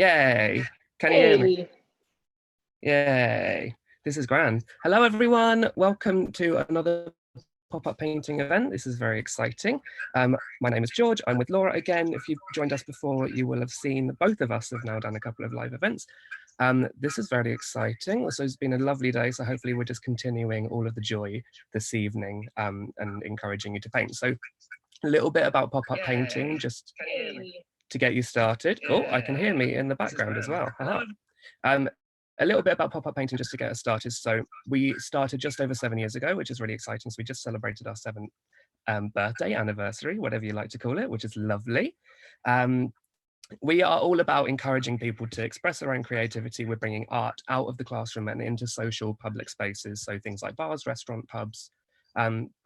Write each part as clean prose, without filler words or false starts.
Yay. Can you hear me? Yay. This is grand. Hello, everyone. Welcome to another pop-up painting event. This is very exciting. My name is George. I'm with Laura again. If you've joined us before, you will have seen both of us have now done a couple of live events. This is very exciting. So it's been a lovely day. So hopefully we're just continuing all of the joy this evening and encouraging you to paint. So a little bit about pop-up painting, just to get you started. Oh, I can hear me in the background as well. A little bit about pop-up painting just to get us started. So we started just over 7 years ago, which is really exciting. So we just celebrated our 7th birthday, anniversary, whatever you like to call it, which is lovely. We are all about encouraging people to express their own creativity. We're bringing art out of the classroom and into social public spaces. So things like bars, restaurant, pubs.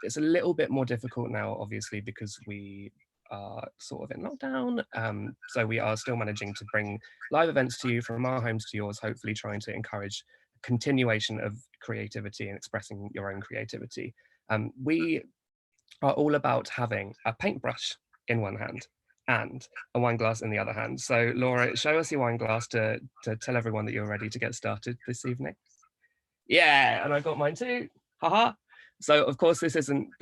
It's a little bit more difficult now, obviously, because we are sort of in lockdown. So we are still managing to bring live events to you from our homes to yours, hopefully trying to encourage continuation of creativity and expressing your own creativity. We are all about having a paintbrush in one hand and a wine glass in the other hand. So Laura, show us your wine glass to tell everyone that you're ready to get started this evening. Yeah, and I've got mine too. Haha. So of course this isn't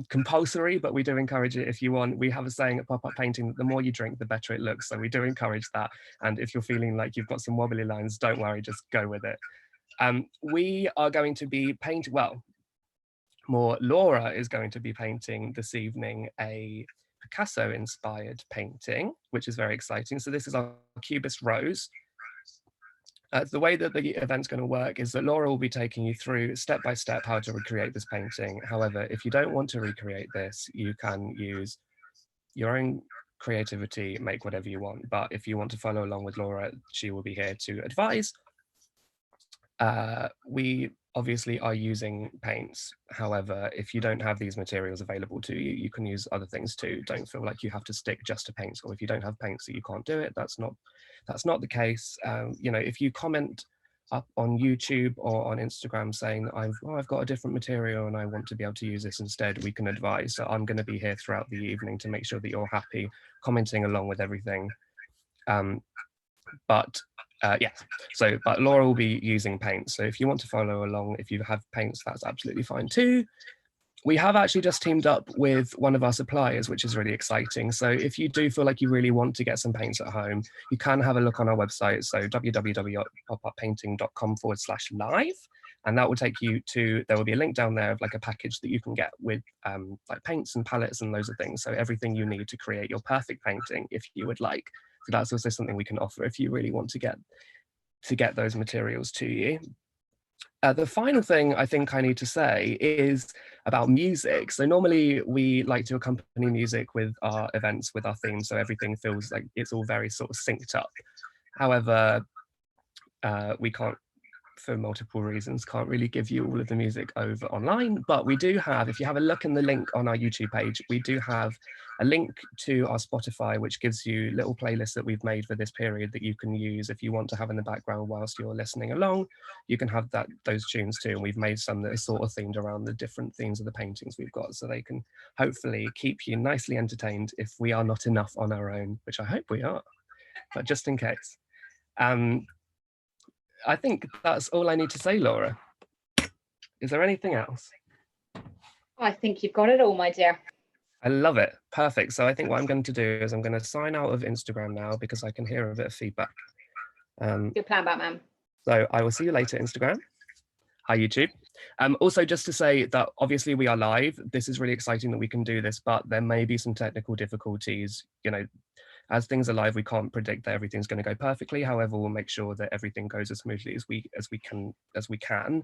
compulsory, but we do encourage it if you want. We have a saying at Pop-Up Painting that the more you drink, the better it looks. So we do encourage that. And if you're feeling like you've got some wobbly lines, don't worry, just go with it. We are going to be Laura is going to be painting this evening a Picasso inspired painting, which is very exciting. So this is our Cubist Rose. The way that the event's going to work is that Laura will be taking you through step by step how to recreate this painting. However, if you don't want to recreate this, you can use your own creativity, make whatever you want. But if you want to follow along with Laura, she will be here to advise. We obviously are using paints. However, if you don't have these materials available to you, you can use other things too. Don't feel like you have to stick just to paints, or if you don't have paints that you can't do it, that's not the case. You know, if you comment up on YouTube or on Instagram saying that I've got a different material and I want to be able to use this instead, we can advise. So I'm going to be here throughout the evening to make sure that you're happy, commenting along with everything. But Laura will be using paints. So if you want to follow along, if you have paints, that's absolutely fine too. We have actually just teamed up with one of our suppliers, which is really exciting. So if you do feel like you really want to get some paints at home, you can have a look on our website. So www.popuppainting.com/live. And that will take you to, there will be a link down there of like a package that you can get with like paints and palettes and loads of things. So everything you need to create your perfect painting if you would like. So that's also something we can offer if you really want to get those materials to you. The final thing I think I need to say is about music. So normally we like to accompany music with our events, with our themes, so everything feels like it's all very sort of synced up. However, we can't, for multiple reasons, can't really give you all of the music over online, but we do have, if you have a look in the link on our YouTube page, we do have a link to our Spotify, which gives you little playlists that we've made for this period that you can use if you want to have in the background whilst you're listening along. You can have those tunes too, and we've made some that are sort of themed around the different themes of the paintings we've got, so they can hopefully keep you nicely entertained if we are not enough on our own, which I hope we are, but just in case. I think that's all I need to say, Laura. Is there anything else? I think you've got it all, my dear. I love it. Perfect. So I think what I'm going to do is I'm going to sign out of Instagram now because I can hear a bit of feedback. Good plan, Batman. So I will see you later, Instagram. Hi, YouTube. Also, just to say that obviously we are live. This is really exciting that we can do this, but there may be some technical difficulties. You know, as things are live, we can't predict that everything's going to go perfectly. However, we'll make sure that everything goes as smoothly as we can.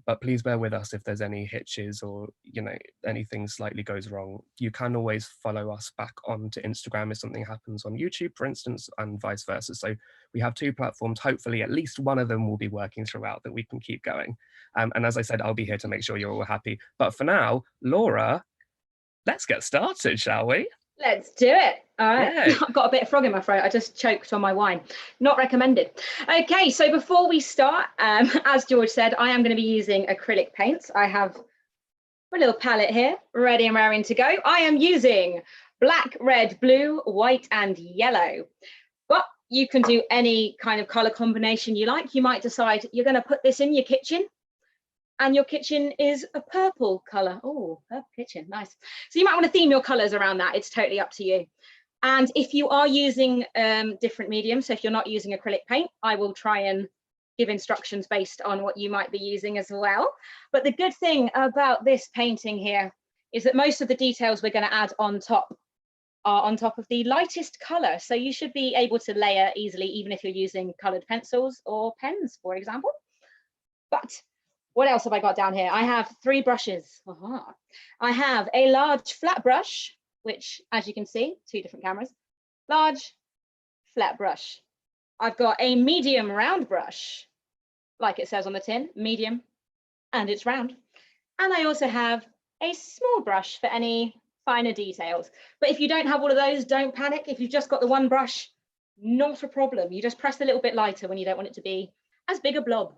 But please bear with us if there's any hitches or, you know, anything slightly goes wrong. You can always follow us back onto Instagram if something happens on YouTube, for instance, and vice versa. So we have 2 platforms. Hopefully at least one of them will be working throughout, that we can keep going. And as I said, I'll be here to make sure you're all happy. But for now, Laura, let's get started, shall we? Let's do it. All right. Yeah. I've got a bit of frog in my throat. I just choked on my wine. Not recommended. Okay, so before we start, as George said, I am going to be using acrylic paints. I have my little palette here, ready and raring to go. I am using black, red, blue, white, and yellow. But You can do any kind of color combination you like. You might decide you're going to put this in your kitchen and your kitchen is a purple color. Oh, purple kitchen, nice. So you might want to theme your colors around that. It's totally up to you. And if you are using different mediums, so if you're not using acrylic paint, I will try and give instructions based on what you might be using as well. But the good thing about this painting here is that most of the details we're going to add on top are on top of the lightest color. So you should be able to layer easily, even if you're using colored pencils or pens, for example. But what else have I got down here? I have 3 brushes. I have a large flat brush, which, as you can see, 2 different cameras, large flat brush. I've got a medium round brush, like it says on the tin, medium, and it's round. And I also have a small brush for any finer details. But if you don't have all of those, don't panic. If you've just got the one brush, not a problem. You just press a little bit lighter when you don't want it to be as big a blob.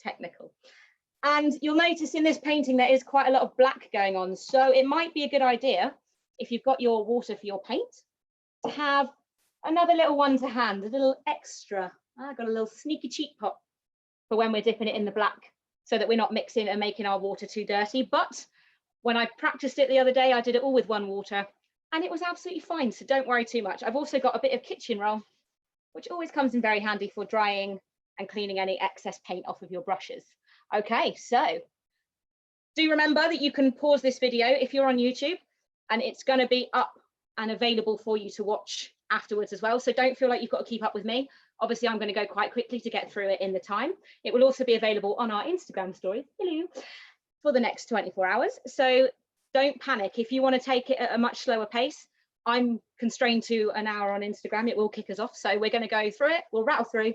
Technical. And you'll notice in this painting there is quite a lot of black going on, so it might be a good idea, if you've got your water for your paint, to have another little one to hand, a little extra. I've got a little sneaky cheek pot for when we're dipping it in the black, so that we're not mixing and making our water too dirty. But when I practiced it the other day, I did it all with one water and it was absolutely fine, so don't worry too much. I've also got a bit of kitchen roll, which always comes in very handy for drying and cleaning any excess paint off of your brushes. Okay, so do remember that you can pause this video if you're on YouTube, and it's going to be up and available for you to watch afterwards as well. So don't feel like you've got to keep up with me. Obviously, I'm going to go quite quickly to get through it in the time. It will also be available on our Instagram story, hello, for the next 24 hours. So don't panic. If you want to take it at a much slower pace, I'm constrained to an hour on Instagram. It will kick us off. So we're going to go through it. We'll rattle through.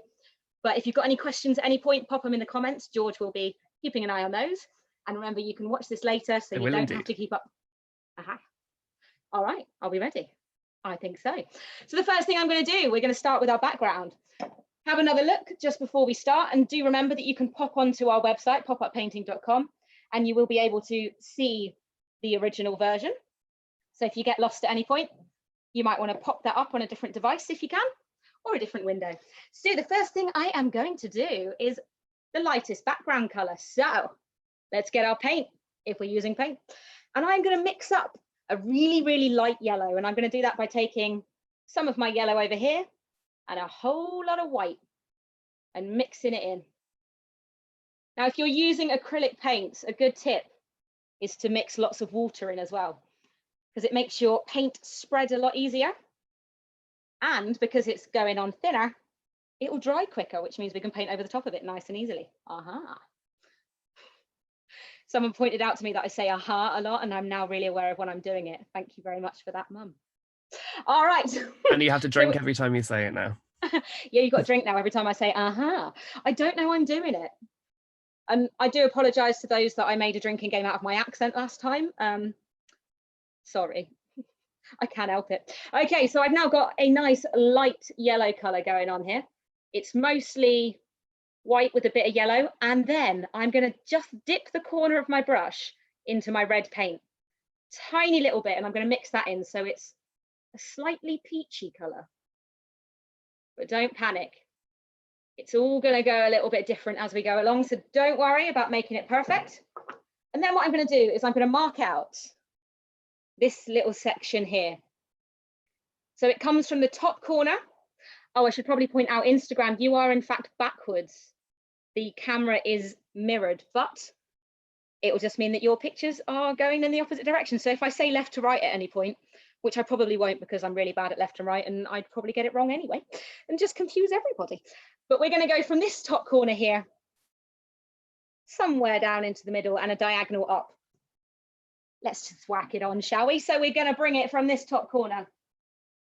But if you've got any questions at any point, pop them in the comments. George will be keeping an eye on those. And remember, you can watch this later, so you don't have to keep up. All right, I'll be ready. I think so. So the first thing I'm going to do, we're going to start with our background. Have another look just before we start. And do remember that you can pop onto our website, popuppainting.com, and you will be able to see the original version. So if you get lost at any point, you might want to pop that up on a different device if you can, or a different window. So the first thing I am going to do is the lightest background color. So let's get our paint, if we're using paint. And I'm going to mix up a really, really light yellow. And I'm going to do that by taking some of my yellow over here and a whole lot of white and mixing it in. Now, if you're using acrylic paints, a good tip is to mix lots of water in as well, because it makes your paint spread a lot easier. And because it's going on thinner, it will dry quicker, which means we can paint over the top of it nice and easily. Someone pointed out to me that I say aha a lot, and I'm now really aware of when I'm doing it. Thank you very much for that, Mum. All right. And you have to drink every time you say it now. Yeah, you've got to drink now every time I say aha. I don't know I'm doing it. And I do apologise to those that I made a drinking game out of my accent last time. Sorry. I can't help it. Okay, so I've now got a nice light yellow colour going on here. It's mostly white with a bit of yellow, and then I'm going to just dip the corner of my brush into my red paint, tiny little bit, and I'm going to mix that in so it's a slightly peachy colour. But don't panic. It's all going to go a little bit different as we go along, so don't worry about making it perfect. And then what I'm going to do is I'm going to mark out this little section here. So it comes from the top corner. Oh, I should probably point out Instagram, you are in fact backwards. The camera is mirrored, but it will just mean that your pictures are going in the opposite direction. So if I say left to right at any point, which I probably won't because I'm really bad at left and right and I'd probably get it wrong anyway and just confuse everybody. But we're going to go from this top corner here, somewhere down into the middle and a diagonal up. Let's just whack it on, shall we? So we're going to bring it from this top corner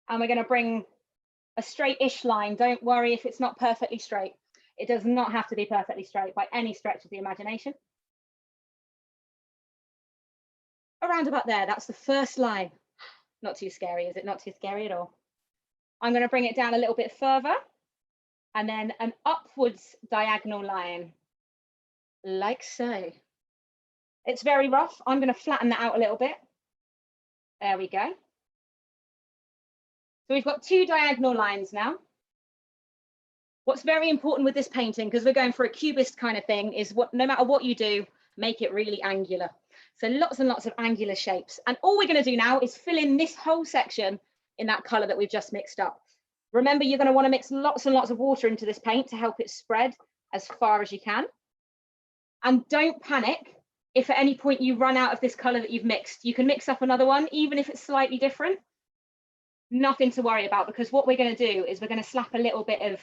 and we're going to bring a straight-ish line. Don't worry if it's not perfectly straight. It does not have to be perfectly straight by any stretch of the imagination. Around about there, that's the first line. Not too scary, is it? Not too scary at all. I'm going to bring it down a little bit further and then an upwards diagonal line, like so. It's very rough. I'm going to flatten that out a little bit. There we go. So we've got 2 diagonal lines now. What's very important with this painting, because we're going for a cubist kind of thing, is no matter what you do, make it really angular. So lots and lots of angular shapes. And all we're going to do now is fill in this whole section in that color that we've just mixed up. Remember, you're going to want to mix lots and lots of water into this paint to help it spread as far as you can. And don't panic if at any point you run out of this color that you've mixed. You can mix up another one, even if it's slightly different. Nothing to worry about, because what we're going to do is we're going to slap a little bit of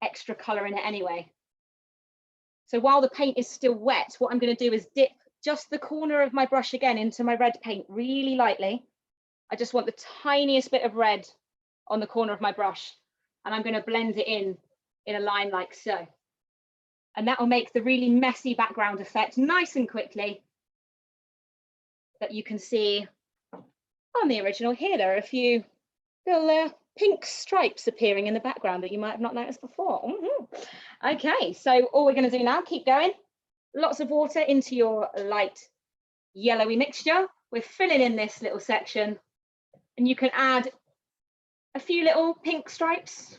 extra color in it anyway. So while the paint is still wet, what I'm going to do is dip just the corner of my brush again into my red paint really lightly. I just want the tiniest bit of red on the corner of my brush, and I'm going to blend it in a line like so. And that will make the really messy background effect nice and quickly that you can see on the original here. There are a few little pink stripes appearing in the background that you might have not noticed before. Okay, so all we're going to do now, keep going. Lots of water into your light yellowy mixture. We're filling in this little section, and you can add a few little pink stripes.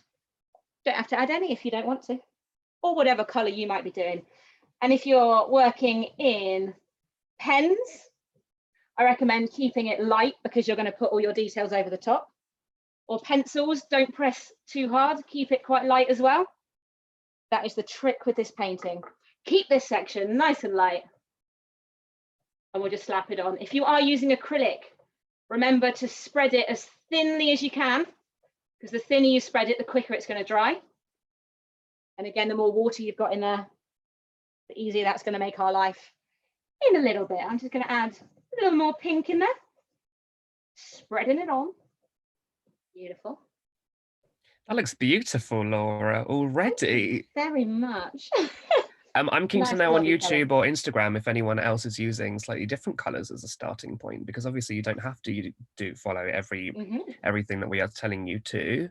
Don't have to add any if you don't want to, or whatever color you might be doing. And if you're working in pens, I recommend keeping it light, because you're going to put all your details over the top. Or pencils, don't press too hard, keep it quite light as well. That is the trick with this painting. Keep this section nice and light, and we'll just slap it on. If you are using acrylic, remember to spread it as thinly as you can, because the thinner you spread it, the quicker it's going to dry. And again, the more water you've got in there, the easier that's going to make our life in a little bit. I'm just going to add a little more pink in there, spreading it on. Beautiful. That looks beautiful, Laura, already. Very much. I'm keen Nice to know on lovely YouTube or Instagram if anyone else is using slightly different colors as a starting point, because obviously you don't have to follow everything that we are telling you to.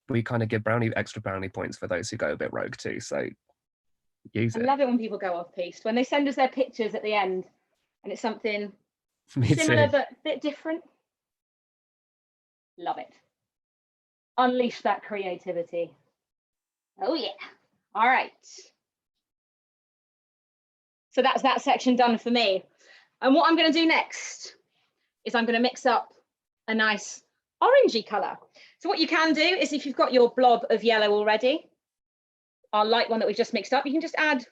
We kind of give extra brownie points for those who go a bit rogue too, so use it. I love it when people go off piste, when they send us their pictures at the end and it's something Me similar too. but a bit different. Love it. Unleash that creativity. Oh yeah. All right. So that's that section done for me. And what I'm going to do next is I'm going to mix up a nice orangey color. So what you can do is, if you've got your blob of yellow already, our light one that we've just mixed up, you can just add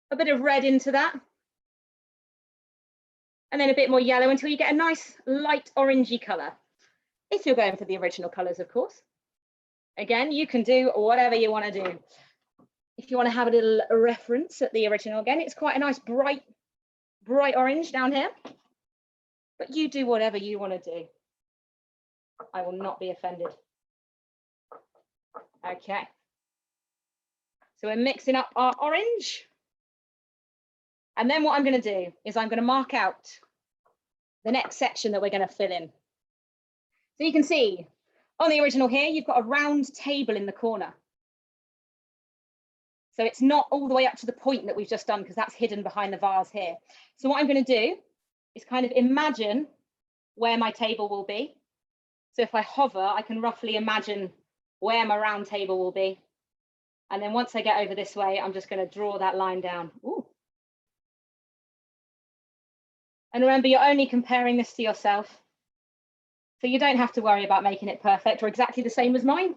a bit of red into that, and then a bit more yellow until you get a nice light orangey color. If you're going for the original colors, of course. Again, you can do whatever you want to do. If you want to have a little reference at the original, again, it's quite a nice bright orange down here. But you do whatever you want to do. I will not be offended. Okay. So we're mixing up our orange. And then what I'm going to do is I'm going to mark out the next section that we're going to fill in. So you can see on the original here, you've got a round table in the corner. So it's not all the way up to the point that we've just done, because that's hidden behind the vase here. So what I'm going to do is kind of imagine where my table will be. So if I hover, I can roughly imagine where my round table will be. And then once I get over this way, I'm just going to draw that line down. Ooh. And remember, you're only comparing this to yourself. So you don't have to worry about making it perfect or exactly the same as mine.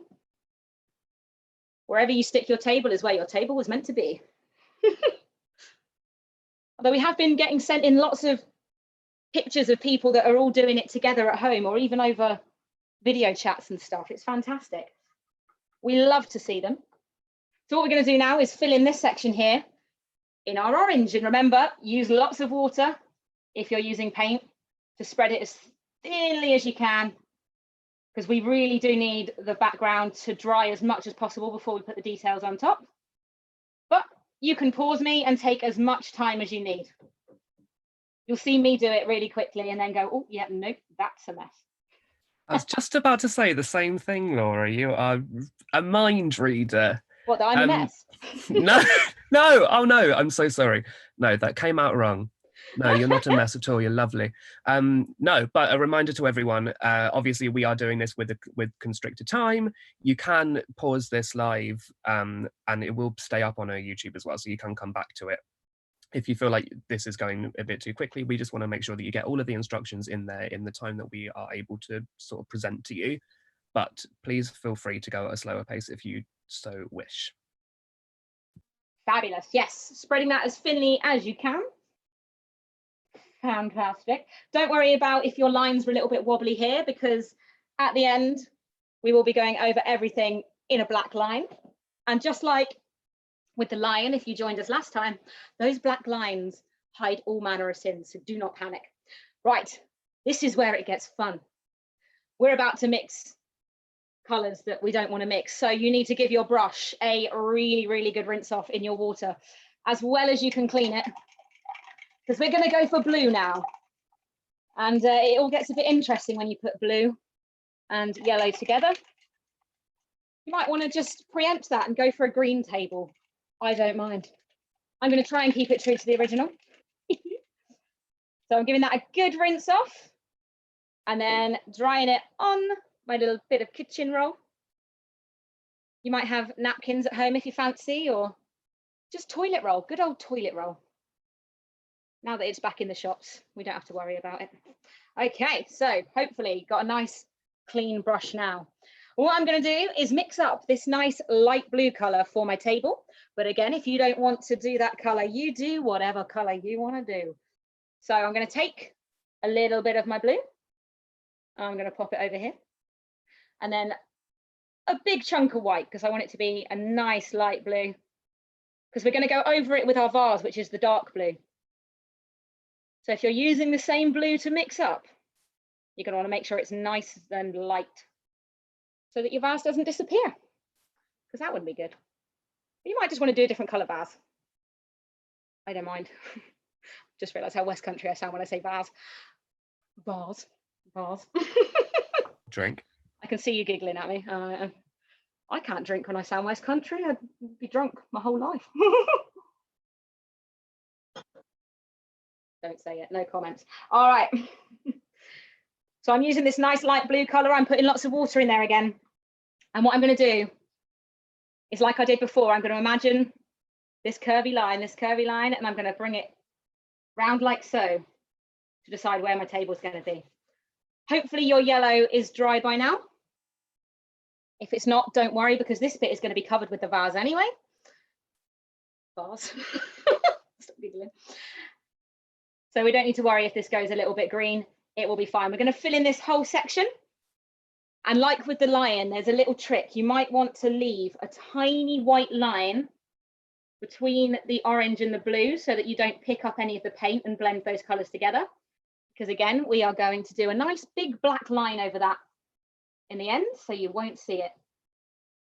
Wherever you stick your table is where your table was meant to be. Although we have been getting sent in lots of pictures of people that are all doing it together at home, or even over video chats and stuff. It's fantastic. We love to see them. So what we're going to do now is fill in this section here in our orange. And remember, use lots of water if you're using paint to spread it as thinly as you can, because we really do need the background to dry as much as possible before we put the details on top. But you can pause me and take as much time as you need. You'll see me do it really quickly and then go, oh, yeah, nope, that's a mess. I was just about to say the same thing, Laura. You are a mind reader. What, that I'm a mess? No, oh no, I'm so sorry. No, that came out wrong. No, you're not a mess at all. You're lovely. No, but a reminder to everyone, obviously we are doing this with constricted time. You can pause this live and it will stay up on our YouTube as well, so you can come back to it. If you feel like this is going a bit too quickly, we just want to make sure that you get all of the instructions in there in the time that we are able to sort of present to you. But please feel free to go at a slower pace if you so wish. Fabulous. Yes, spreading that as thinly as you can. Fantastic. Don't worry about if your lines were a little bit wobbly here, because at the end, we will be going over everything in a black line. And just like with the lion, if you joined us last time, those black lines hide all manner of sins, so do not panic. Right, this is where it gets fun. We're about to mix colors that we don't want to mix, so you need to give your brush a really, really good rinse off in your water, as well as you can clean it, because we're going to go for blue now. And it all gets a bit interesting when you put blue and yellow together. You might want to just preempt that and go for a green table. I don't mind. I'm going to try and keep it true to the original. So I'm giving that a good rinse off and then drying it on my little bit of kitchen roll. You might have napkins at home if you fancy, or just toilet roll, good old toilet roll. Now that it's back in the shops, we don't have to worry about it. Okay, so hopefully got a nice clean brush now. What I'm going to do is mix up this nice light blue color for my table. But again, if you don't want to do that color, you do whatever color you want to do. So I'm going to take a little bit of my blue. I'm going to pop it over here. And then a big chunk of white, because I want it to be a nice light blue. Because we're going to go over it with our vase, which is the dark blue. So if you're using the same blue to mix up, you're going to want to make sure it's nice and light, so that your vase doesn't disappear, because that wouldn't be good. But you might just want to do a different color vase. I don't mind. Just realized how West Country I sound when I say vase. Vase. Vase. Drink. I can see you giggling at me. I can't drink when I sound West Country. I'd be drunk my whole life. Don't say it, no comments. All right. So I'm using this nice light blue color. I'm putting lots of water in there again. And what I'm going to do is, like I did before, I'm going to imagine this curvy line, and I'm going to bring it round like so to decide where my table is going to be. Hopefully your yellow is dry by now. If it's not, don't worry, because this bit is going to be covered with the vase anyway. Vase. Stop giggling. So we don't need to worry if this goes a little bit green. It will be fine. We're going to fill in this whole section. And like with the lion, there's a little trick. You might want to leave a tiny white line between the orange and the blue so that you don't pick up any of the paint and blend those colors together. Because again, we are going to do a nice big black line over that in the end, so you won't see it.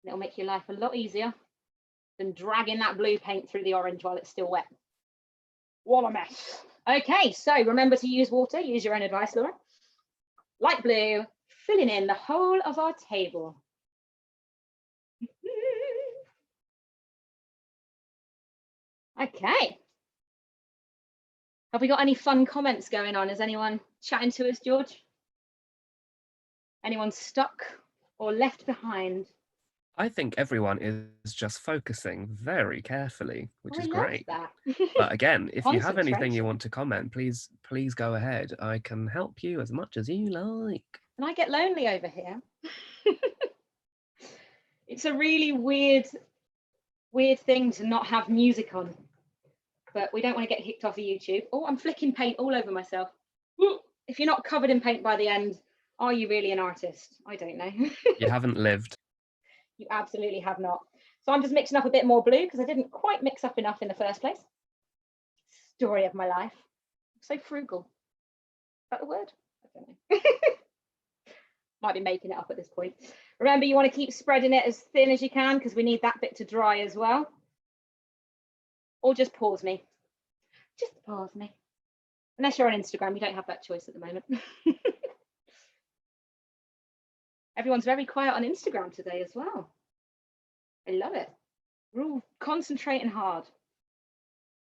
It'll make your life a lot easier than dragging that blue paint through the orange while it's still wet. What a mess. Okay, so remember to use water. Use your own advice, Laura. Light blue, filling in the whole of our table. Okay. Have we got any fun comments going on? Is anyone chatting to us, George? Anyone stuck or left behind? I think everyone is just focusing very carefully, which is great. That. But again, if you have anything you want to comment, please go ahead. I can help you as much as you like. And I get lonely over here. It's a really weird thing to not have music on, but we don't want to get kicked off of YouTube. Oh, I'm flicking paint all over myself. If you're not covered in paint by the end, are you really an artist? I don't know. You haven't lived. You absolutely have not. So I'm just mixing up a bit more blue because I didn't quite mix up enough in the first place. Story of my life. I'm so frugal. Is that the word? I don't know. Might be making it up at this point. Remember, you want to keep spreading it as thin as you can because we need that bit to dry as well. Or just pause me. Just pause me. Unless you're on Instagram, you don't have that choice at the moment. Everyone's very quiet on Instagram today as well. I love it. We're all concentrating hard.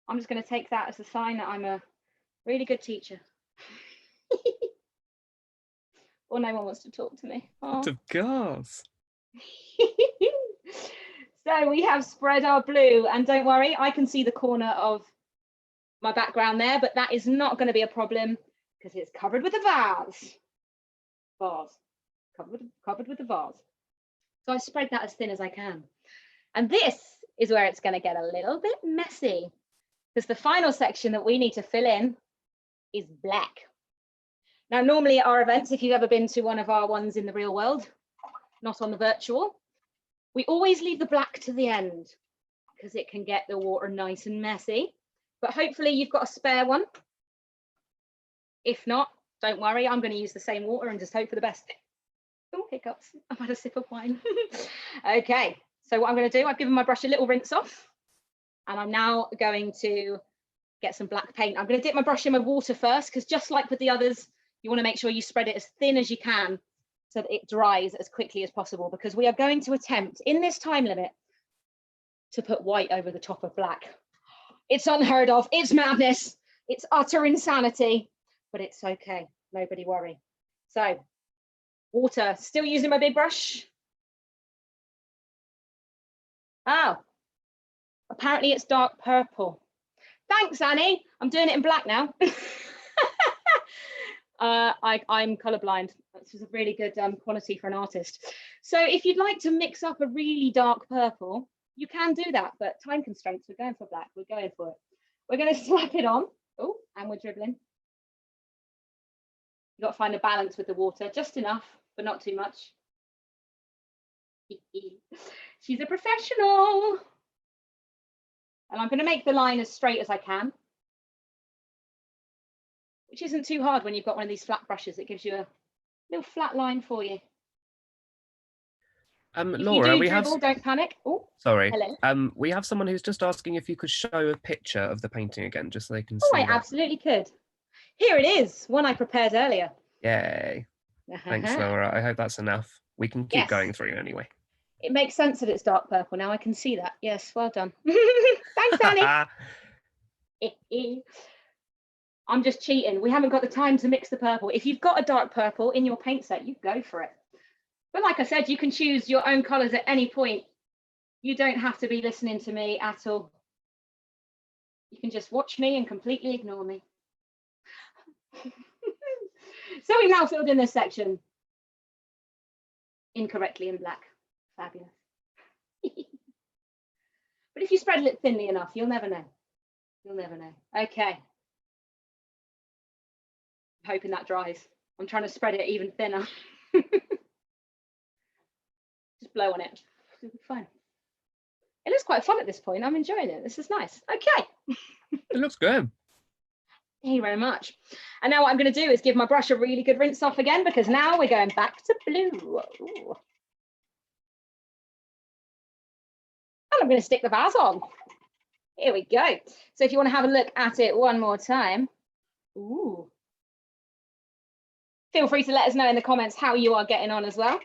I'm just going to take that as a sign that I'm a Really good teacher. Or no one wants to talk to me. Oh. Of course. So we have spread our blue, and don't worry, I can see the corner of my background there, but that is not going to be a problem because it's covered with a vase. Covered with a vase. So I spread that as thin as I can. And this is where it's going to get a little bit messy because the final section that we need to fill in is black. Now, normally at our events, if you've ever been to one of our ones in the real world, not on the virtual, we always leave the black to the end because it can get the water nice and messy. But hopefully you've got a spare one. If not, don't worry, I'm going to use the same water and just hope for the best. Oh, hiccups. I've had a sip of wine. Okay, so what I'm going to do, I've given my brush a little rinse off, and I'm now going to get some black paint. I'm going to dip my brush in my water first, because just like with the others, you want to make sure you spread it as thin as you can so that it dries as quickly as possible, because we are going to attempt in this time limit to put white over the top of black. It's unheard of, it's madness, it's utter insanity, but it's okay, nobody worry. So, water, still using my big brush. Oh, apparently it's dark purple. Thanks, Annie, I'm doing it in black now. I'm colorblind. This is a really good quality for an artist. So if you'd like to mix up a really dark purple, you can do that, but time constraints, we're going for black, we're going for it. We're going to slap it on. Oh, and we're dribbling. You've got to find a balance with the water, just enough, but not too much. She's a professional. And I'm going to make the line as straight as I can, which isn't too hard when you've got one of these flat brushes. It gives you a little flat line for you. Laura, we have. Don't panic. Oh, sorry. Hello. We have someone who's just asking if you could show a picture of the painting again, just so they can see. Oh, I absolutely could. Here it is, one I prepared earlier. Yay. Thanks, Laura. I hope that's enough. We can keep going through anyway. It makes sense that it's dark purple now. I can see that. Yes, well done. Thanks, Annie. I'm just cheating. We haven't got the time to mix the purple. If you've got a dark purple in your paint set, you go for it. But like I said, you can choose your own colours at any point. You don't have to be listening to me at all. You can just watch me and completely ignore me. So we've now filled in this section incorrectly in black. Fabulous. But if you spread it thinly enough, you'll never know. You'll never know. Okay. I'm hoping that dries. I'm trying to spread it even thinner. Just blow on it. It'll be fine. It looks quite fun at this point. I'm enjoying it. This is nice. Okay. It looks good. Thank you very much. And now what I'm going to do is give my brush a really good rinse off again, because now we're going back to blue. Ooh. And I'm going to stick the vase on. Here we go. So if you want to have a look at it one more time, ooh, feel free to let us know in the comments how you are getting on as well.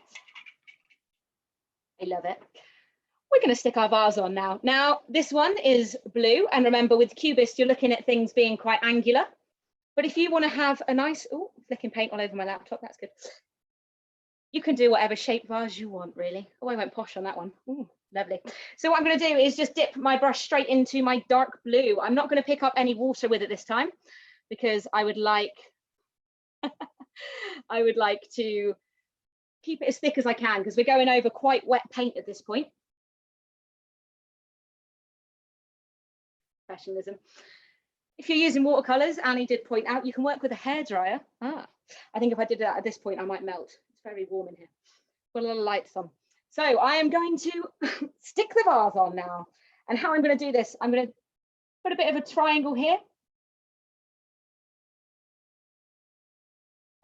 I love it. We're going to stick our vase on now. Now, this one is blue. And remember, with Cubist, you're looking at things being quite angular. But if you want to have a nice, oh, flicking paint all over my laptop, that's good. You can do whatever shape vase you want, really. Oh, I went posh on that one. Ooh, lovely. So what I'm going to do is just dip my brush straight into my dark blue. I'm not going to pick up any water with it this time, because I would like, to keep it as thick as I can, because we're going over quite wet paint at this point. Professionalism. If you're using watercolors, Annie did point out you can work with a hairdryer. I think if I did that at this point, I might melt. It's very warm in here. Put a little lights on. So I am going to stick the vase on now. And how I'm going to do this, I'm going to put a bit of a triangle here.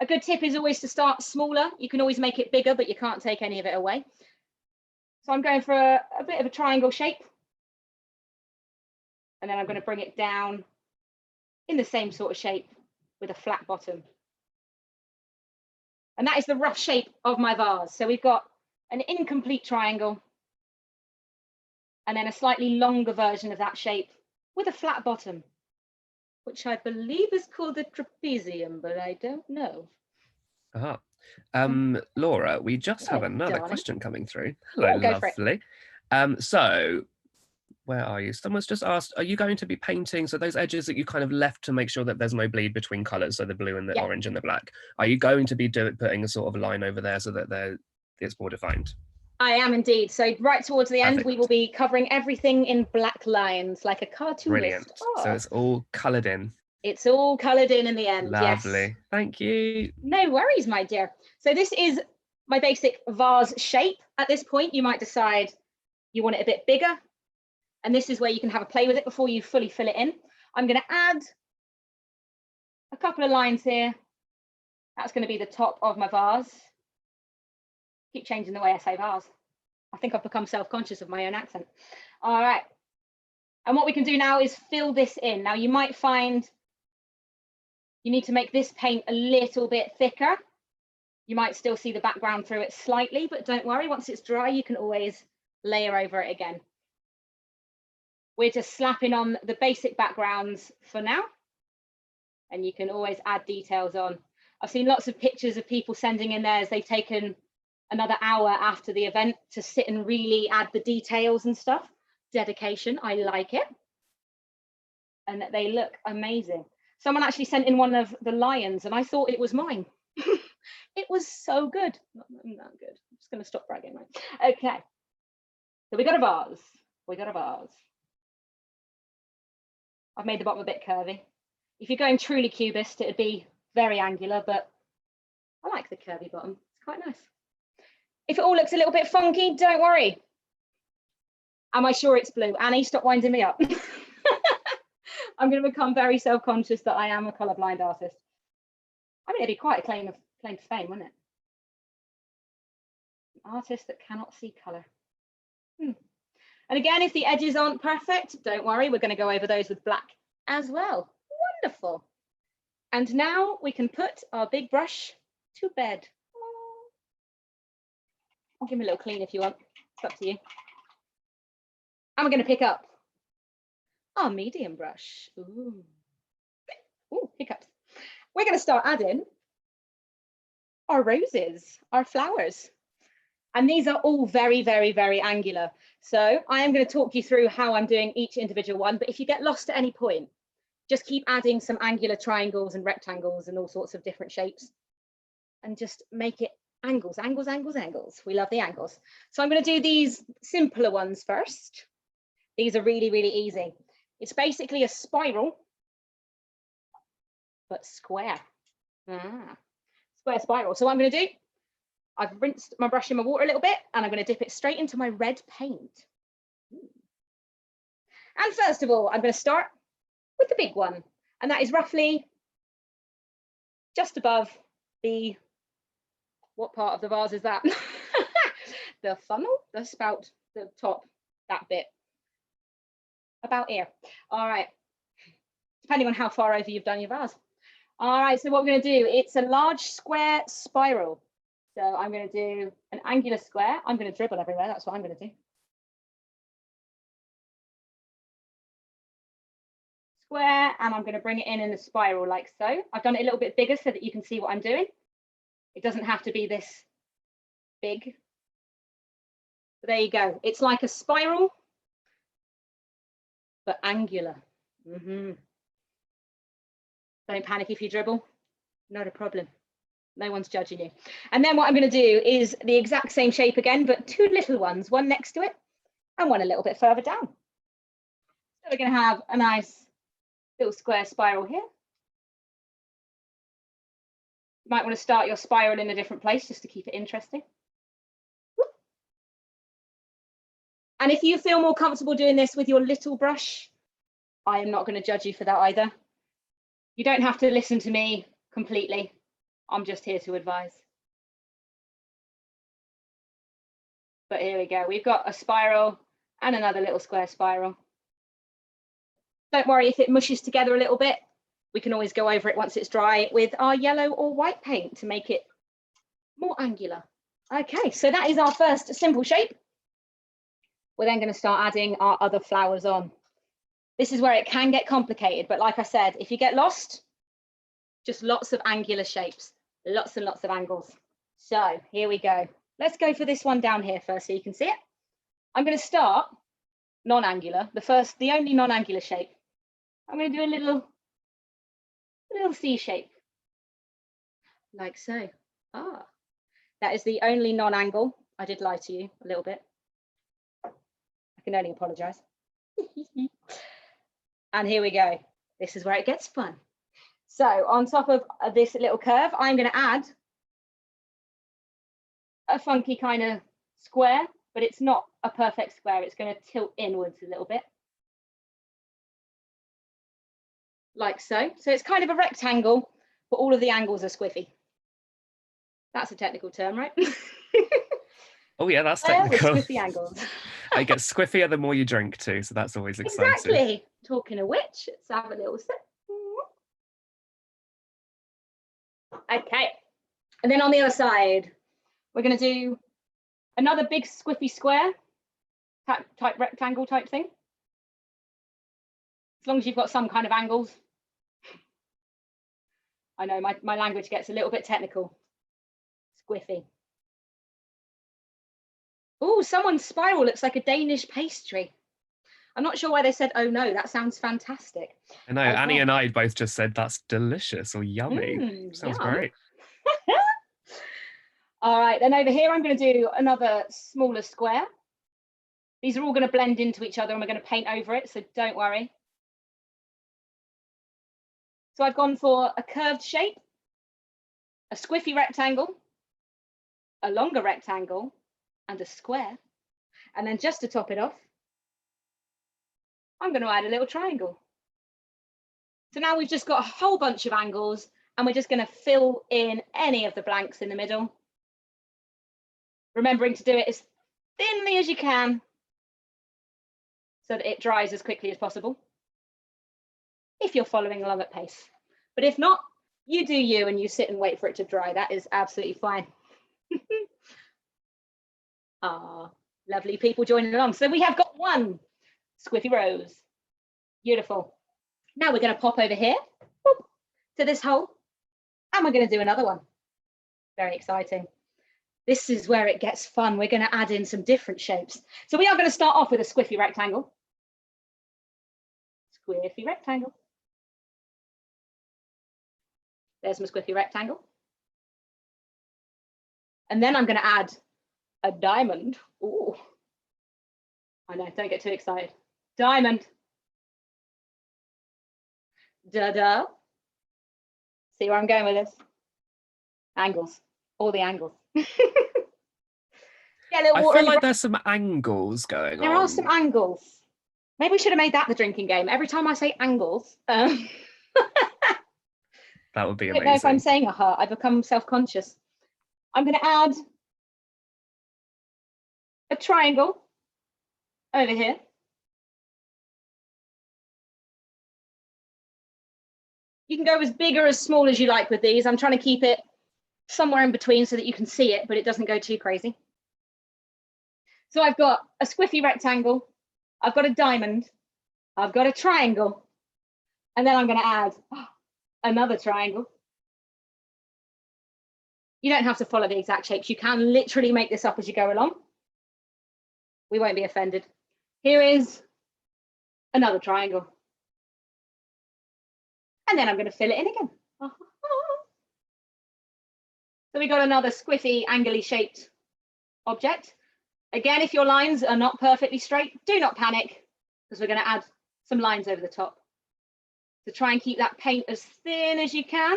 A good tip is always to start smaller. You can always make it bigger, but you can't take any of it away. So I'm going for a bit of a triangle shape. And then I'm going to bring it down in the same sort of shape with a flat bottom. And that is the rough shape of my vase. So we've got an incomplete triangle and then a slightly longer version of that shape with a flat bottom. which I believe is called the trapezium, but I don't know. Aha. Laura, we just have Hello, another darling. question coming through. Hello, Oh, go for it. lovely. So where are you? Someone's just asked, are you going to be painting, so those edges that you kind of left to make sure that there's no bleed between colors, so the blue and the Yeah. orange and the black, are you going to be putting a sort of line over there so that it's more defined? I am indeed. So right towards the end, Perfect. we will be covering everything in black lines, like a cartoonist. Brilliant. Oh, So it's all coloured in. It's all coloured in the end. Lovely. Yes. Thank you. No worries, my dear. So this is my basic vase shape. At this point, you might decide you want it a bit bigger. And this is where you can have a play with it before you fully fill it in. I'm going to add a couple of lines here. That's going to be the top of my vase. Keep changing the way I say vase. I think I've become self-conscious of my own accent. All right. And what we can do now is fill this in. Now you might find you need to make this paint a little bit thicker. You might still see the background through it slightly, but don't worry, once it's dry, you can always layer over it again. We're just slapping on the basic backgrounds for now, and you can always add details on. I've seen lots of pictures of people sending in theirs. They've taken another hour after the event to sit and really add the details and stuff. Dedication, I like it. And they look amazing. Someone actually sent in one of the lions and I thought it was mine. It was so good. Not that good. I'm just going to stop bragging. Right? Okay. So we got a vase. We got a vase. I've made the bottom a bit curvy. If you're going truly cubist, it'd be very angular, but I like the curvy bottom. It's quite nice. If it all looks a little bit funky, don't worry. Am I sure it's blue? Annie, stop winding me up. I'm going to become very self-conscious that I am a colourblind artist. I mean, it'd be quite a claim to fame, wouldn't it? An artist that cannot see colour. And again, if the edges aren't perfect, don't worry, we're going to go over those with black as well. Wonderful. And now we can put our big brush to bed. I'll give me a little clean if you want. It's up to you. And we're going to pick up our medium brush. Ooh, hiccups. We're going to start adding our roses, our flowers. And these are all very, very, very angular. So I am going to talk you through how I'm doing each individual one. But if you get lost at any point, just keep adding some angular triangles and rectangles and all sorts of different shapes. And just make it angles, angles, angles, angles. We love the angles. So I'm going to do these simpler ones first. These are really, really easy. It's basically a spiral, but square. Square spiral. So what I'm going to do, I've rinsed my brush in my water a little bit and I'm going to dip it straight into my red paint. And first of all, I'm going to start with the big one. And that is roughly just above the, what part of the vase is that? The funnel, the spout, the top, that bit. About here. All right. Depending on how far over you've done your vase. All right, so what we're going to do, it's a large square spiral. So I'm going to do an angular square. I'm going to dribble everywhere. That's what I'm going to do. Square, and I'm going to bring it in a spiral like so. I've done it a little bit bigger so that you can see what I'm doing. It doesn't have to be this big. But there you go. It's like a spiral, but angular. Don't panic if you dribble. Not a problem. No one's judging you. And then what I'm going to do is the exact same shape again, but two little ones, one next to it and one a little bit further down. So we're going to have a nice little square spiral here. You might want to start your spiral in a different place just to keep it interesting. And if you feel more comfortable doing this with your little brush, I am not going to judge you for that either. You don't have to listen to me completely. I'm just here to advise. But here we go. We've got a spiral and another little square spiral. Don't worry if it mushes together a little bit. We can always go over it once it's dry with our yellow or white paint to make it more angular. Okay, so that is our first simple shape. We're then going to start adding our other flowers on. This is where it can get complicated, but like I said, if you get lost, just lots of angular shapes, lots and lots of angles. So here we go. Let's go for this one down here first so you can see it. I'm going to start non-angular, the only non-angular shape. I'm going to do a little C shape, like so. Ah, that is the only non-angle. I did lie to you a little bit. I can only apologize. And here we go. This is where it gets fun. So on top of this little curve, I'm going to add a funky kind of square, but it's not a perfect square. It's going to tilt inwards a little bit. Like so. So it's kind of a rectangle, but all of the angles are squiffy. That's a technical term, right? Oh yeah, that's technical. Squiffy angles. It gets squiffier the more you drink too, so that's always exciting. Exactly. Talking of which, let's have a little sip. Okay. And then on the other side, we're going to do another big squiffy square type rectangle type thing. As long as you've got some kind of angles. I know my language gets a little bit technical. Squiffy. Oh, someone's spiral looks like a Danish pastry. I'm not sure why they said, oh no, that sounds fantastic. I know, Annie and I both just said that's delicious or yummy. Sounds yum. great. All right, then over here, I'm going to do another smaller square. These are all going to blend into each other and we're going to paint over it, so don't worry. So I've gone for a curved shape, a squiffy rectangle, a longer rectangle, and a square. And then just to top it off, I'm going to add a little triangle. So now we've just got a whole bunch of angles and we're just going to fill in any of the blanks in the middle. Remembering to do it as thinly as you can so that it dries as quickly as possible, if you're following along at pace. But if not, you do you and you sit and wait for it to dry. That is absolutely fine. Ah, lovely people joining along. So we have got one squiffy rose. Beautiful. Now we're going to pop over here whoop, to this hole and we're going to do another one. Very exciting. This is where it gets fun. We're going to add in some different shapes. So we are going to start off with a squiffy rectangle. Squiffy rectangle. There's my squiffy rectangle. And then I'm going to add a diamond. Ooh. I know, don't get too excited. Diamond. Da-da. See where I'm going with this? Angles. All the angles. I feel like there's some angles going on. There are some angles. Maybe we should have made that the drinking game. Every time I say angles, that would be amazing. I don't know if I'm saying a heart. I become self-conscious. I'm going to add a triangle over here. You can go as big or as small as you like with these. I'm trying to keep it somewhere in between so that you can see it, but it doesn't go too crazy. So I've got a squiffy rectangle, I've got a diamond, I've got a triangle, and then I'm going to add another triangle. You don't have to follow the exact shapes. You can literally make this up as you go along. We won't be offended. Here is another triangle. And then I'm going to fill it in again. So we got another squiffy, angly shaped object. Again, if your lines are not perfectly straight, do not panic, because we're going to add some lines over the top. So try and keep that paint as thin as you can.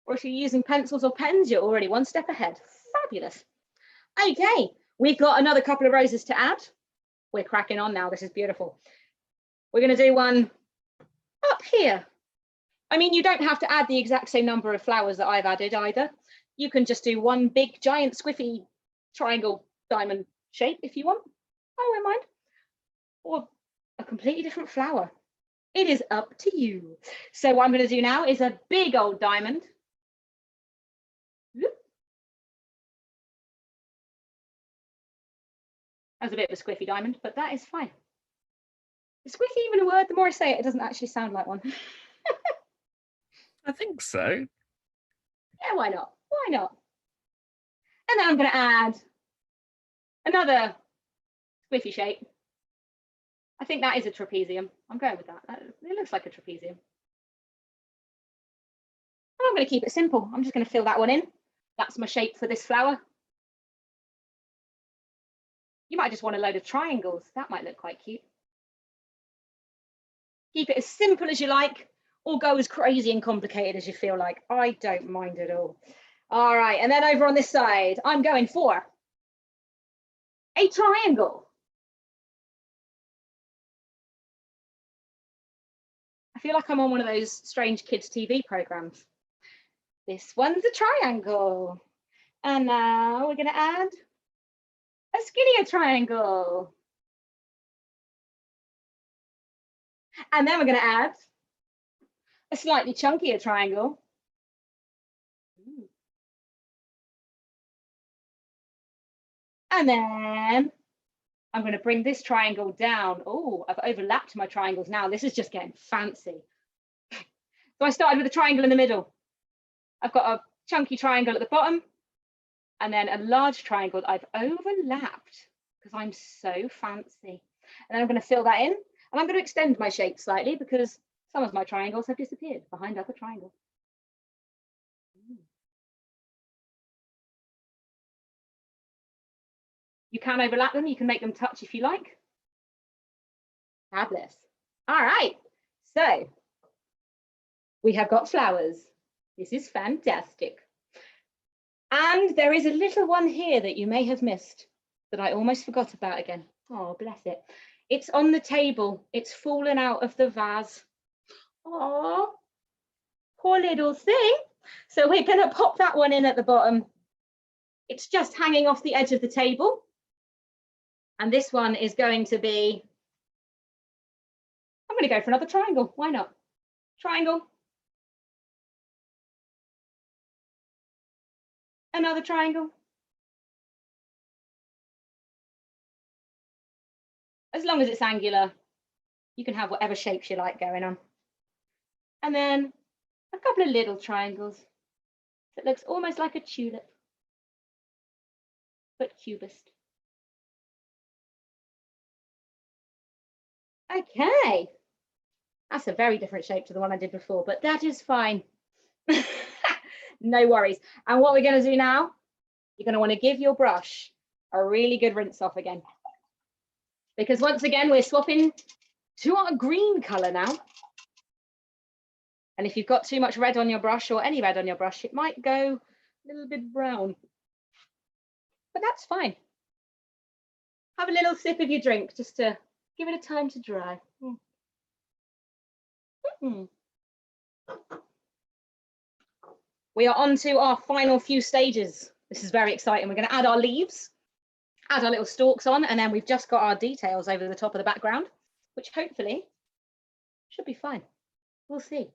Or if you're using pencils or pens, you're already one step ahead. Fabulous. Okay, we've got another couple of roses to add. We're cracking on now. This is beautiful. We're going to do one up here. I mean, you don't have to add the exact same number of flowers that I've added either. You can just do one big, giant, squiffy triangle diamond shape if you want. I don't mind. Or a completely different flower. It is up to you. So what I'm going to do now is a big old diamond. That was a bit of a squiffy diamond, but that is fine. Is squiffy even a word? The more I say it, it doesn't actually sound like one. I think so. Yeah, why not? Why not? And then I'm going to add another squiffy shape. I think that is a trapezium. I'm going with that. It looks like a trapezium. And I'm going to keep it simple. I'm just going to fill that one in. That's my shape for this flower. You might just want a load of triangles. That might look quite cute. Keep it as simple as you like, or go as crazy and complicated as you feel like. I don't mind at all. All right, and then over on this side, I'm going for a triangle. I feel like I'm on one of those strange kids' TV programs. This one's a triangle. And now we're going to add a skinnier triangle. And then we're going to add a slightly chunkier triangle. And then I'm going to bring this triangle down. Oh, I've overlapped my triangles now. This is just getting fancy. So I started with a triangle in the middle. I've got a chunky triangle at the bottom, and then a large triangle that I've overlapped because I'm so fancy. And then I'm going to fill that in, and I'm going to extend my shape slightly because some of my triangles have disappeared behind other triangles. You can overlap them, you can make them touch if you like. Fabulous. All right, so we have got flowers. This is fantastic. And there is a little one here that you may have missed that I almost forgot about again. Oh, bless it. It's on the table. It's fallen out of the vase. Oh, poor little thing. So we're going to pop that one in at the bottom. It's just hanging off the edge of the table. And this one is going to be, I'm going to go for another triangle. Why not? Triangle. Another triangle. As long as it's angular, you can have whatever shapes you like going on. And then a couple of little triangles. It looks almost like a tulip, but cubist. Okay, that's a very different shape to the one I did before, but that is fine. No worries. And what we're going to do now, you're going to want to give your brush a really good rinse off again. Because once again, we're swapping to our green color now. And if you've got too much red on your brush or any red on your brush, it might go a little bit brown. But that's fine. Have a little sip of your drink just to give it a time to dry. We are on to our final few stages. This is very exciting. We're going to add our leaves, add our little stalks on, and then we've just got our details over the top of the background, which hopefully should be fine. We'll see.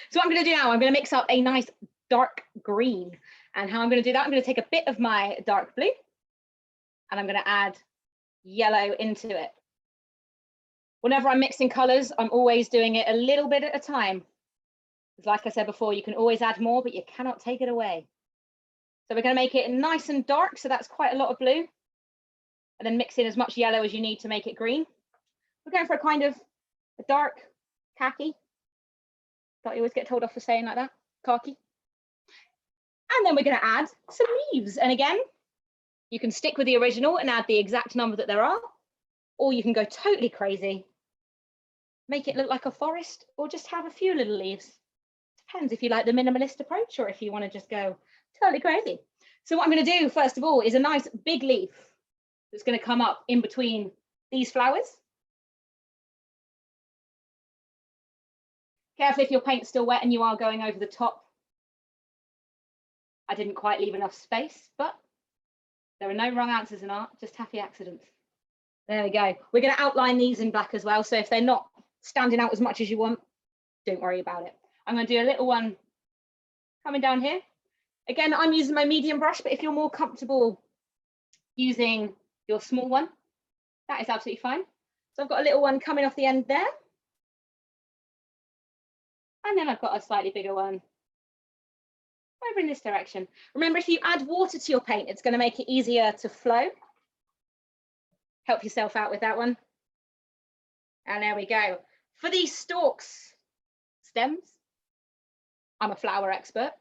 So what I'm going to do now, I'm going to mix up a nice dark green. And how I'm going to do that, I'm going to take a bit of my dark blue and I'm going to add yellow into it. Whenever I'm mixing colors, I'm always doing it a little bit at a time. Because like I said before, you can always add more, but you cannot take it away. So we're going to make it nice and dark. So that's quite a lot of blue. And then mix in as much yellow as you need to make it green. We're going for a kind of a dark khaki. Don't you always get told off for saying like that? Khaki. And then we're going to add some leaves. And again, you can stick with the original and add the exact number that there are, or you can go totally crazy, make it look like a forest, or just have a few little leaves. Depends if you like the minimalist approach or if you want to just go totally crazy. So what I'm going to do first of all is a nice big leaf that's going to come up in between these flowers. Careful if your paint's still wet and you are going over the top. I didn't quite leave enough space, but there are no wrong answers in art, just happy accidents. There we go. We're going to outline these in black as well. So if they're not standing out as much as you want, don't worry about it. I'm going to do a little one coming down here. Again, I'm using my medium brush, but if you're more comfortable using your small one, that is absolutely fine. So I've got a little one coming off the end there. And then I've got a slightly bigger one over in this direction. Remember, if you add water to your paint, it's going to make it easier to flow. Help yourself out with that one. And there we go. For these stalks, stems, I'm a flower expert.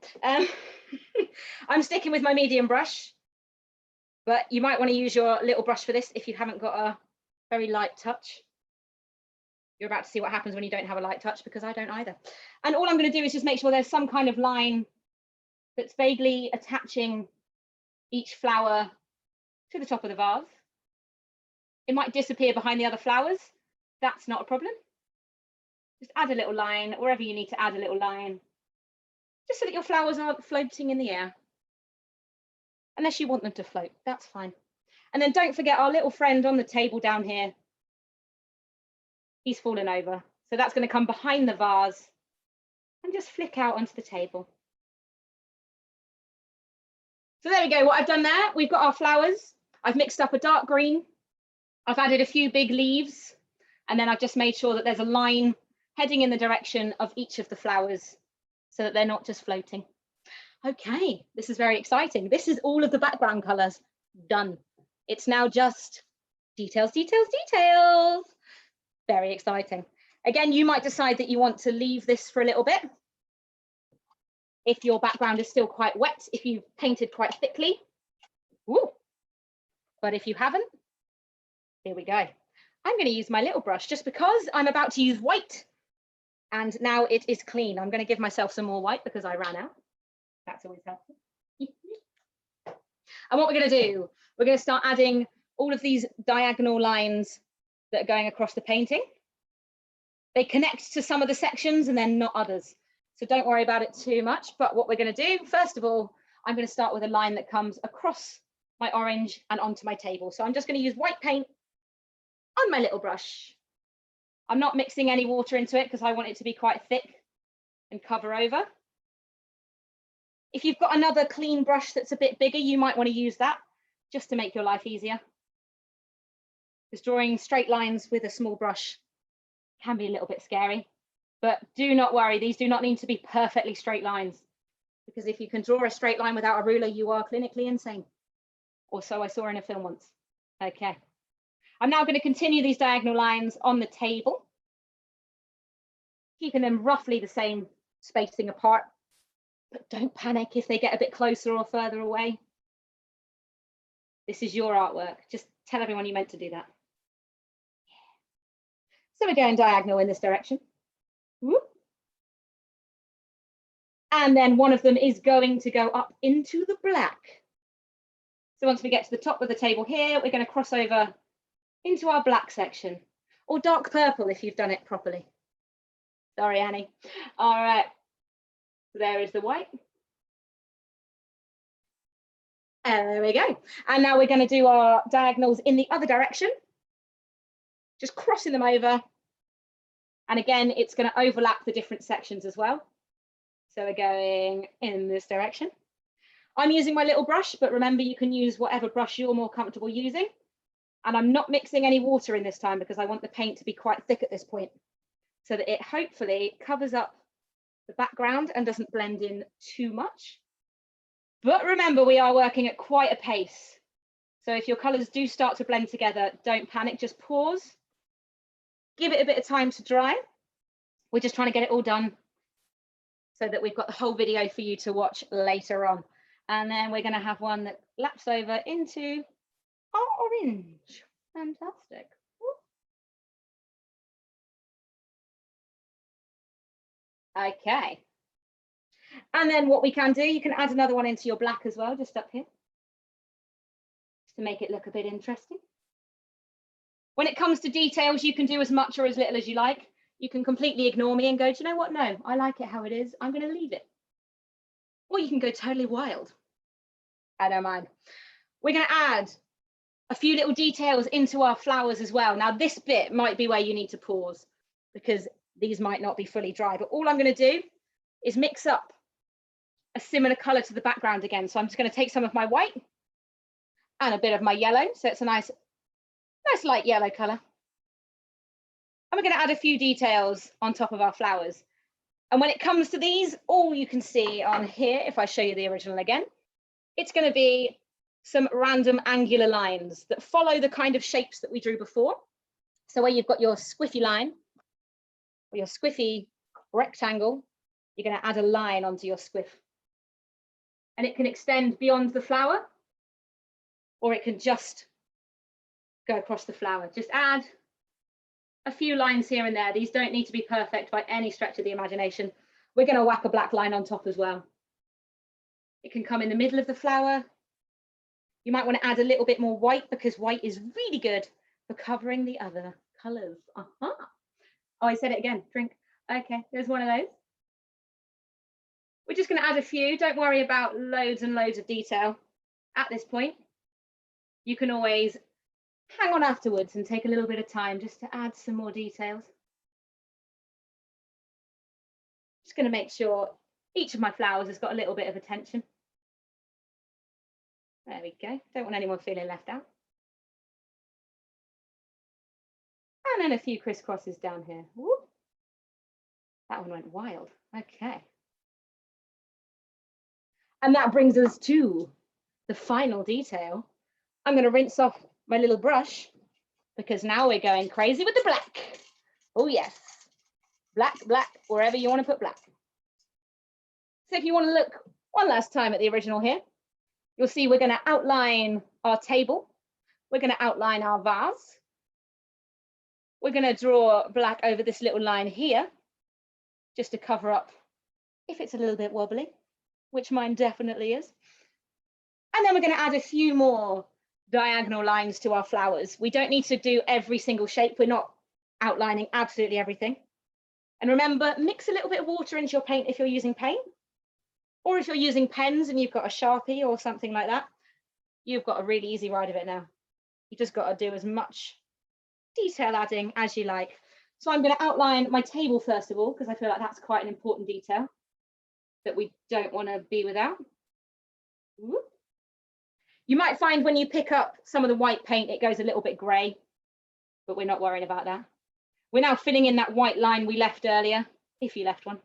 I'm sticking with my medium brush, but you might want to use your little brush for this if you haven't got a very light touch. You're about to see what happens when you don't have a light touch, because I don't either. And all I'm going to do is just make sure there's some kind of line that's vaguely attaching each flower to the top of the vase. It might disappear behind the other flowers. That's not a problem. Just add a little line wherever you need to add a little line, just so that your flowers aren't floating in the air. Unless you want them to float, that's fine. And then don't forget our little friend on the table down here. He's fallen over. So that's going to come behind the vase and just flick out onto the table. So there we go. What I've done there, we've got our flowers. I've mixed up a dark green. I've added a few big leaves. And then I've just made sure that there's a line heading in the direction of each of the flowers so that they're not just floating. Okay, this is very exciting. This is all of the background colors done. It's now just details, details, details. Very exciting. Again, you might decide that you want to leave this for a little bit if your background is still quite wet, if you've painted quite thickly. Ooh. But if you haven't, here we go. I'm going to use my little brush just because I'm about to use white and now it is clean. I'm going to give myself some more white because I ran out. That's always helpful. And what we're going to do, we're going to start adding all of these diagonal lines that are going across the painting. They connect to some of the sections and then not others. So don't worry about it too much. But what we're going to do, first of all, I'm going to start with a line that comes across my orange and onto my table. So I'm just going to use white paint on my little brush. I'm not mixing any water into it because I want it to be quite thick and cover over. If you've got another clean brush that's a bit bigger, you might want to use that just to make your life easier. Because drawing straight lines with a small brush can be a little bit scary. But do not worry, these do not need to be perfectly straight lines. Because if you can draw a straight line without a ruler, you are clinically insane. Or so I saw in a film once. Okay. I'm now going to continue these diagonal lines on the table, keeping them roughly the same spacing apart. But don't panic if they get a bit closer or further away. This is your artwork. Just tell everyone you meant to do that. So we're going diagonal in this direction. Whoop. And then one of them is going to go up into the black. So once we get to the top of the table here, we're going to cross over into our black section, or dark purple if you've done it properly. Sorry, Annie. All right. So there is the white. And there we go. And now we're going to do our diagonals in the other direction, just crossing them over. And again, it's going to overlap the different sections as well. So we're going in this direction. I'm using my little brush, but remember you can use whatever brush you're more comfortable using. And I'm not mixing any water in this time because I want the paint to be quite thick at this point so that it hopefully covers up the background and doesn't blend in too much. But remember, we are working at quite a pace. So if your colors do start to blend together, don't panic, just pause. Give it a bit of time to dry. We're just trying to get it all done so that we've got the whole video for you to watch later on. And then we're going to have one that laps over into our orange. Fantastic. Okay. And then what we can do, you can add another one into your black as well, just up here, just to make it look a bit interesting. When it comes to details, you can do as much or as little as you like. You can completely ignore me and go, do you know what? No, I like it how it is. I'm going to leave it. Or you can go totally wild. I don't mind. We're going to add a few little details into our flowers as well. Now, this bit might be where you need to pause because these might not be fully dry. But all I'm going to do is mix up a similar color to the background again. So I'm just going to take some of my white and a bit of my yellow. So it's a nice light yellow color. And we're going to add a few details on top of our flowers. And when it comes to these, all you can see on here, if I show you the original again, it's going to be some random angular lines that follow the kind of shapes that we drew before. So where you've got your squiffy line, or your squiffy rectangle, you're going to add a line onto your squiff. And it can extend beyond the flower, or it can just go across the flower. Just add a few lines here and there. These don't need to be perfect by any stretch of the imagination. We're going to whack a black line on top as well. It can come in the middle of the flower. You might want to add a little bit more white because white is really good for covering the other colors. Oh, I said it again, drink. Okay, there's one of those. We're just going to add a few. Don't worry about loads and loads of detail at this point. You can always hang on afterwards and take a little bit of time just to add some more details. Just going to make sure each of my flowers has got a little bit of attention. There we go. Don't want anyone feeling left out. And then a few crisscrosses down here. Woo. That one went wild. Okay. And that brings us to the final detail. I'm going to rinse off my little brush because now we're going crazy with the black. Oh yes, black, black, wherever you want to put black. So if you want to look one last time at the original here, you'll see we're going to outline our table. We're going to outline our vase. We're going to draw black over this little line here, just to cover up if it's a little bit wobbly, which mine definitely is. And then we're going to add a few more diagonal lines to our flowers. We don't need to do every single shape. We're not outlining absolutely everything. And remember, mix a little bit of water into your paint if you're using paint, or if you're using pens and you've got a Sharpie or something like that, you've got a really easy ride of it now. You just got to do as much detail adding as you like. So I'm going to outline my table first of all, because I feel like that's quite an important detail that we don't want to be without. Ooh. You might find when you pick up some of the white paint, it goes a little bit grey, but we're not worrying about that. We're now filling in that white line we left earlier, if you left one.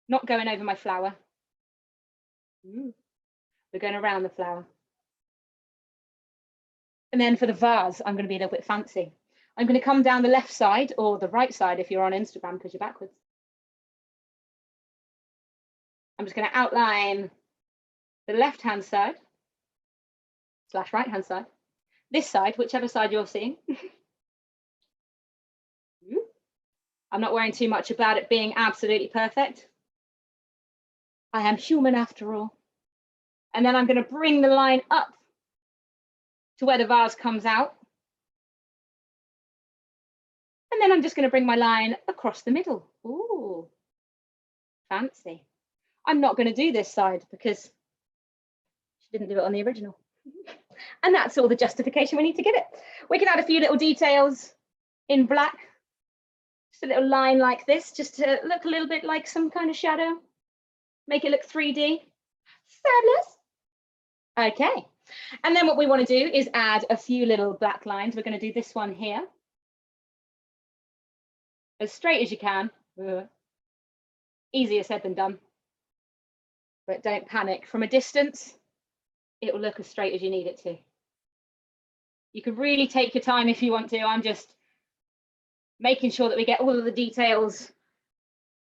Not going over my flower. Ooh. We're going around the flower. And then for the vase, I'm going to be a little bit fancy. I'm going to come down the left side, or the right side if you're on Instagram because you're backwards. I'm just going to outline the left-hand side / right-hand side. This side, whichever side you're seeing. I'm not worrying too much about it being absolutely perfect. I am human after all. And then I'm going to bring the line up to where the vase comes out. And then I'm just going to bring my line across the middle. Ooh, fancy. I'm not going to do this side because she didn't do it on the original. And that's all the justification we need to give it. We can add a few little details in black. Just a little line like this, just to look a little bit like some kind of shadow. Make it look 3D. Fabulous. Okay. And then what we want to do is add a few little black lines. We're going to do this one here. As straight as you can. Easier said than done. But don't panic. From a distance, it will look as straight as you need it to. You can really take your time if you want to. I'm just making sure that we get all of the details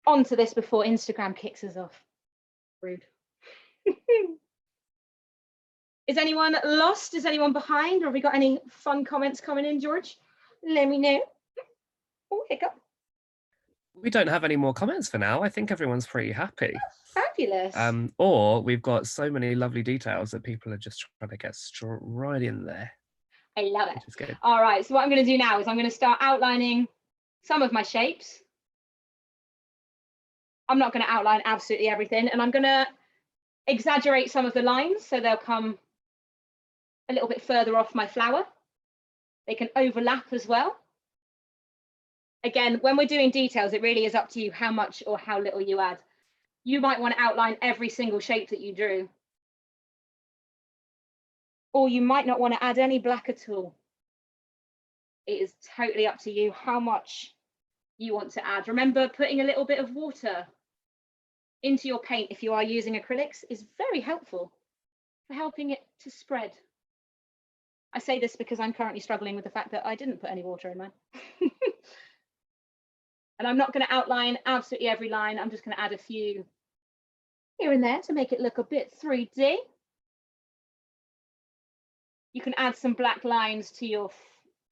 onto this before Instagram kicks us off. Rude. Is anyone lost? Is anyone behind? Or have we got any fun comments coming in, George? Let me know. Oh, hiccup. We don't have any more comments for now. I think everyone's pretty happy. Fabulous. Or we've got so many lovely details that people are just trying to get right in there. I love it. Which is good. All right, so what I'm going to do now is I'm going to start outlining some of my shapes. I'm not going to outline absolutely everything, and I'm going to exaggerate some of the lines so they'll come a little bit further off my flower. They can overlap as well. Again, when we're doing details, it really is up to you how much or how little you add. You might want to outline every single shape that you drew. Or you might not want to add any black at all. it is totally up to you how much you want to add. Remember, putting a little bit of water into your paint if you are using acrylics is very helpful for helping it to spread. I say this because I'm currently struggling with the fact that I didn't put any water in mine. And I'm not going to outline absolutely every line. I'm just going to add a few here and there to make it look a bit 3D. You can add some black lines to your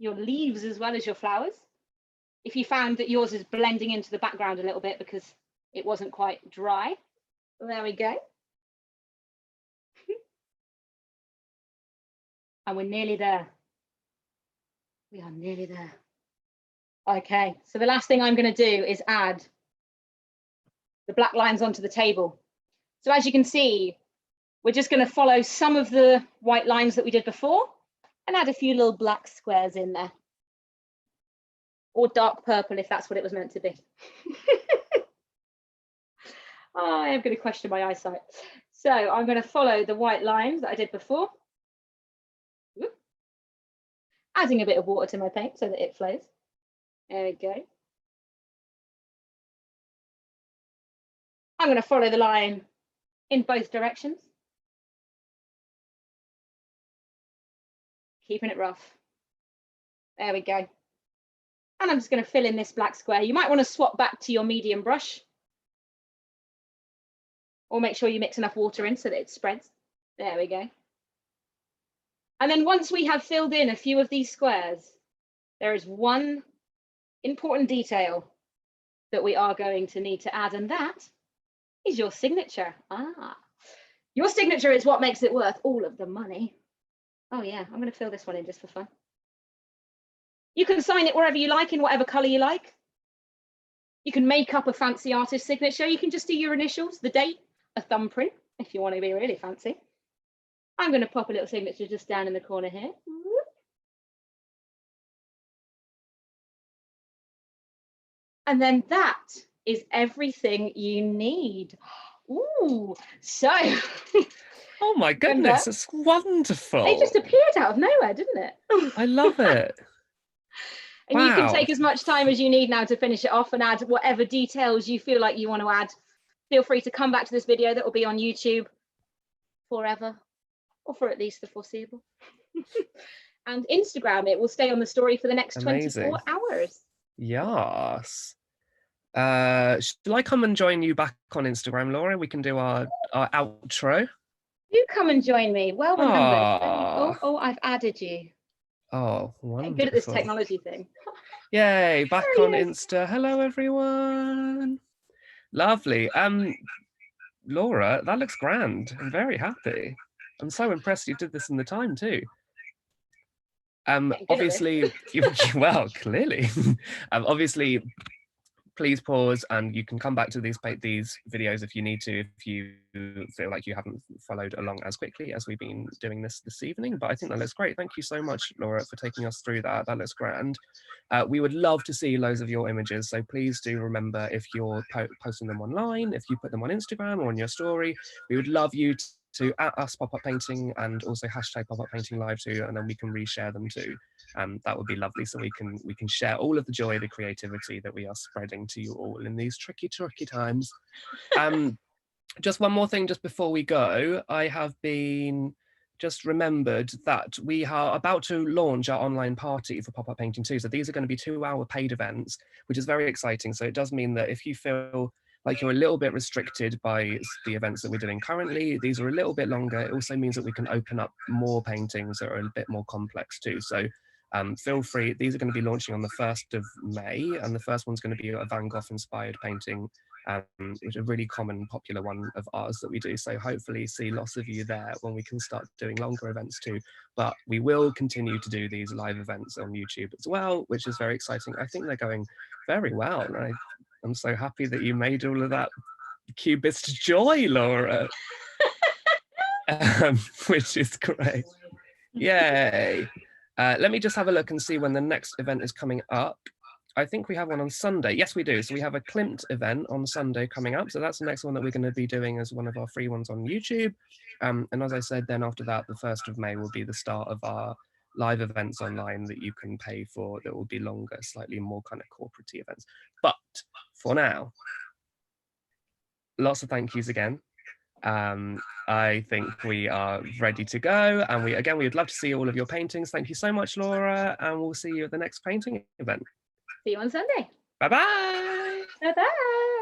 leaves as well as your flowers. If you found that yours is blending into the background a little bit because it wasn't quite dry. There we go. And we're nearly there. We are nearly there. Okay, so the last thing I'm going to do is add the black lines onto the table. So as you can see, we're just going to follow some of the white lines that we did before and add a few little black squares in there. Or dark purple if that's what it was meant to be. Oh, I am going to question my eyesight. So I'm going to follow the white lines that I did before. Adding a bit of water to my paint so that it flows. There we go. I'm going to follow the line in both directions. Keeping it rough. There we go. And I'm just going to fill in this black square. You might want to swap back to your medium brush. Or make sure you mix enough water in so that it spreads. There we go. And then once we have filled in a few of these squares, there is one important detail that we are going to need to add, and that is your signature. Your signature is what makes it worth all of the money. Oh yeah, I'm going to fill this one in just for fun. You can sign it wherever you like, in whatever color you like. You can make up a fancy artist signature. You can just do your initials, the date, a thumbprint, if you want to be really fancy. I'm going to pop a little signature just down in the corner here. And then that is everything you need. Ooh, so. Oh my goodness, it's wonderful. It just appeared out of nowhere, didn't it? I love it. And wow. You can take as much time as you need now to finish it off and add whatever details you feel like you want to add. Feel free to come back to this video that will be on YouTube forever, or for at least the foreseeable. And Instagram, it will stay on the story for the next 24 hours. Yes. Shall I come and join you back on Instagram, Laura? We can do our outro. You come and join me. Well remembered. Oh, I've added you. Oh, wonderful. I'm good at this technology thing. Yay, back on Insta. Hello, everyone. Lovely. Laura, that looks grand. I'm very happy. I'm so impressed you did this in the time too. Obviously, well, clearly. Obviously, please pause and you can come back to these videos if you need to, if you feel like you haven't followed along as quickly as we've been doing this evening. But I think that looks great. Thank you so much, Laura, for taking us through that. That looks grand. We would love to see loads of your images. So please do remember, if you're posting them online, if you put them on Instagram or on your story, we would love you to at us PopUp Painting and also hashtag popuppaintinglive too, and then we can reshare them too. That would be lovely, so we can share all of the joy, the creativity that we are spreading to you all in these tricky times. Just one more thing just before we go. I have just remembered that we are about to launch our online party for PopUp Painting too. So these are going to be 2-hour paid events, which is very exciting. So it does mean that if you feel like you're a little bit restricted by the events that we're doing currently, these are a little bit longer. It also means that we can open up more paintings that are a bit more complex too. So feel free. These are going to be launching on the 1st of May, and the first one's going to be a Van Gogh inspired painting, which is a really common popular one of ours that we do. So hopefully see lots of you there when we can start doing longer events too. But we will continue to do these live events on YouTube as well, which is very exciting. I think they're going very well. And I'm so happy that you made all of that cubist joy, Laura, which is great. Yay. Let me just have a look and see when the next event is coming up. I think we have one on Sunday. Yes, we do. So we have a Klimt event on Sunday coming up. So that's the next one that we're going to be doing as one of our free ones on YouTube. And as I said, then after that, the 1st of May will be the start of our live events online that you can pay for that will be longer, slightly more kind of corporate events. But for now, lots of thank yous again. I think we are ready to go, and we would love to see all of your paintings. Thank you so much, Laura, and we'll see you at the next painting event. See you on Sunday. Bye bye. Bye bye.